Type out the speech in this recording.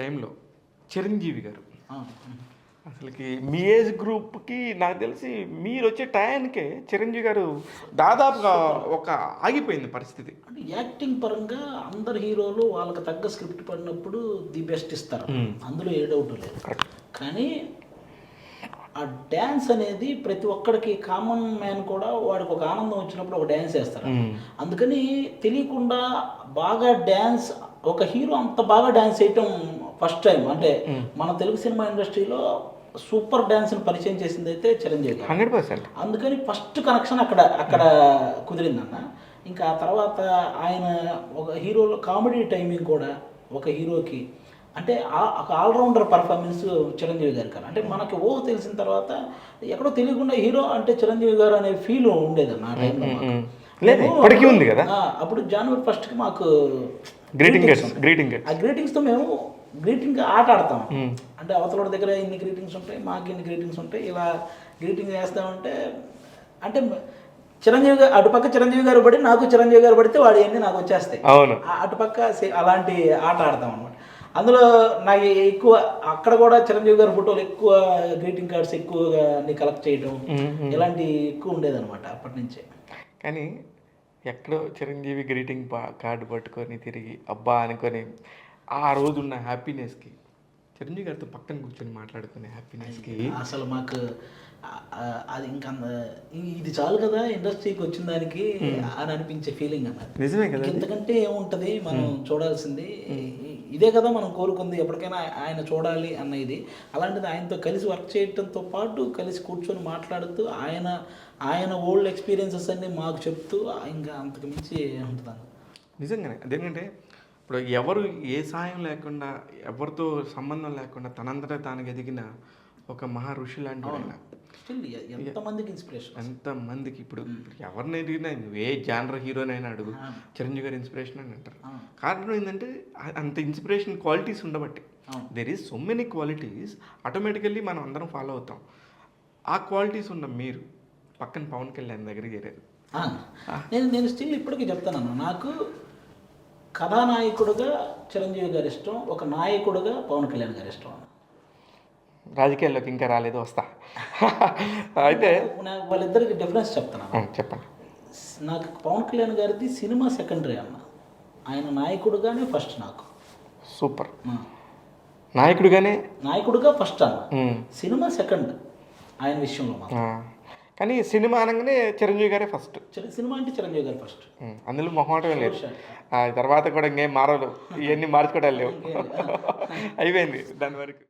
టైంలో చిరంజీవి గారు ఆ, అసలుకి మీ ఏజ్ గ్రూప్కి నాకు తెలిసి మీరు వచ్చే టయానికే చిరంజీవి గారు దాదాపుగా ఒక ఆగిపోయింది పరిస్థితి. అంటే యాక్టింగ్ పరంగా అందరు హీరోలు వాళ్ళకి తగ్గ స్క్రిప్ట్ పడినప్పుడు ది బెస్ట్ ఇస్తారు, అందులో ఏ డౌట్ లేదు. కానీ ఆ డ్యాన్స్ అనేది ప్రతి ఒక్కడికి కామన్ మ్యాన్ కూడా వాడికి ఒక ఆనందం వచ్చినప్పుడు ఒక డ్యాన్స్ వేస్తారు. అందుకని తెలియకుండా బాగా డ్యాన్స్ ఒక హీరో అంత బాగా డ్యాన్స్ చేయటం ఫస్ట్ టైం. అంటే మన తెలుగు సినిమా ఇండస్ట్రీలో సూపర్ డ్యాన్స్ని పరిచయం చేసింది అయితే చిరంజీవి గారు. 100%. అందుకని ఫస్ట్ కనెక్షన్ అక్కడ అక్కడ కుదిరిందన్న. ఇంకా ఆ తర్వాత ఆయన ఒక హీరోలో కామెడీ టైమింగ్ కూడా ఒక హీరోకి అంటే ఒక ఆల్రౌండర్ పర్ఫార్మెన్స్ చిరంజీవి గారి కదా. అంటే మనకి తెలిసిన తర్వాత ఎక్కడో తెలియకుండా హీరో అంటే చిరంజీవి గారు అనే ఫీల్ ఉండేదన్న ఆ టైంలో. లేదు ఇప్పటికీ ఉంది కదా. అప్పుడు జనవరి 1కి మాకు గ్రీటింగ్ ఆ గ్రీటింగ్స్తో మేము గ్రీటింగ్ ఆట ఆడతాం. అంటే అవతల దగ్గర ఇన్ని గ్రీటింగ్స్ ఉంటాయి, మాకు ఇన్ని గ్రీటింగ్స్ ఉంటాయి. ఇలా గ్రీటింగ్ వేస్తామంటే అంటే చిరంజీవి గారు అటుపక్క చిరంజీవి గారు పడి నాకు చిరంజీవి గారు పడితే వాడు అన్నీ నాకు వచ్చేస్తాయి. అవును, అటుపక్క అలాంటి ఆట ఆడతాం అనమాట. అందులో నాకు ఎక్కువ అక్కడ కూడా చిరంజీవి గారి ఫోటోలు ఎక్కువ, గ్రీటింగ్ కార్డ్స్ ఎక్కువగా కలెక్ట్ చేయడం ఇలాంటి ఎక్కువ ఉండేదన్నమాట అప్పటి నుంచే. కానీ ఎక్కడో చిరంజీవి గ్రీటింగ్ కార్డు పట్టుకొని తిరిగి అబ్బా అనుకొని ఆ రోజున్న హ్యాపీనెస్కి, చిరంజీవి గారితో పక్కన కూర్చొని మాట్లాడుకునే హ్యాపీనెస్కి అసలు మాకు అది ఇంకా ఇది చాలు కదా ఇండస్ట్రీకి వచ్చిన దానికి అని అనిపించే ఫీలింగ్ అన్నది. నిజమే కదా. ఇంతకంటే ఏముంటుంది మనం చూడాల్సింది, ఇదే కదా మనం కోరుకుంది, ఎప్పటికైనా ఆయన చూడాలి అన్న ఇది. అలాంటిది ఆయనతో కలిసి వర్క్ చేయడంతో పాటు కలిసి కూర్చొని మాట్లాడుతూ ఆయన ఓల్డ్ ఎక్స్పీరియన్సెస్ అన్నీ మాకు చెప్తూ ఇంకా అంతకు మించి ఉంటుంది. నిజంగానే అదేంటంటే ఇప్పుడు ఎవరు ఏ సాయం లేకుండా ఎవరితో సంబంధం లేకుండా తనంతటా తాను ఎదిగిన ఒక మహా ఋషి లాంటి ఆయన. ఎంతమందికి ఇన్స్పిరేషన్, ఎంతమందికి ఇప్పుడు ఎవరిని అడిగినా ఏ జానర్ హీరోనైనా అడుగు చిరంజీవి గారి ఇన్స్పిరేషన్ అని అంటారు. కారణం ఏంటంటే అంత ఇన్స్పిరేషన్ క్వాలిటీస్ ఉండబట్టి. There is so many qualities automatically మనం అందరం ఫాలో అవుతాం. ఆ క్వాలిటీస్ ఉన్న మీరు పక్కన పవన్ కళ్యాణ్ దగ్గరికి చేరారు. నేను స్టిల్ ఇప్పటికీ చెప్తాను, నాకు కథానాయకుడుగా చిరంజీవి గారి ఇష్టం, ఒక నాయకుడుగా పవన్ కళ్యాణ్ గారి ఇష్టం. రాజకీయాల్లోకి ఇంకా రాలేదు, వస్తా. అయితే వాళ్ళిద్దరికి డిఫరెన్స్ చెప్తాను. చెప్పండి. నాకు పవన్ కళ్యాణ్ గారిది సినిమా సెకండరీ అన్న, ఆయన నాయకుడుగానే ఫస్ట్. నాకు సూపర్ నాయకుడుగా ఫస్ట్ అన్న, సినిమా సెకండ్ ఆయన విషయంలో మాత్రం. కానీ సినిమా అనగానే చిరంజీవి గారే ఫస్ట్. సినిమా అంటే చిరంజీవి గారు ఫస్ట్, అందులో మొహమాటం లేదు. తర్వాత కూడా ఇంకేం మారలు, ఇవన్నీ మార్చుకోవడం లేవు, అయిపోయింది దాని వరకు.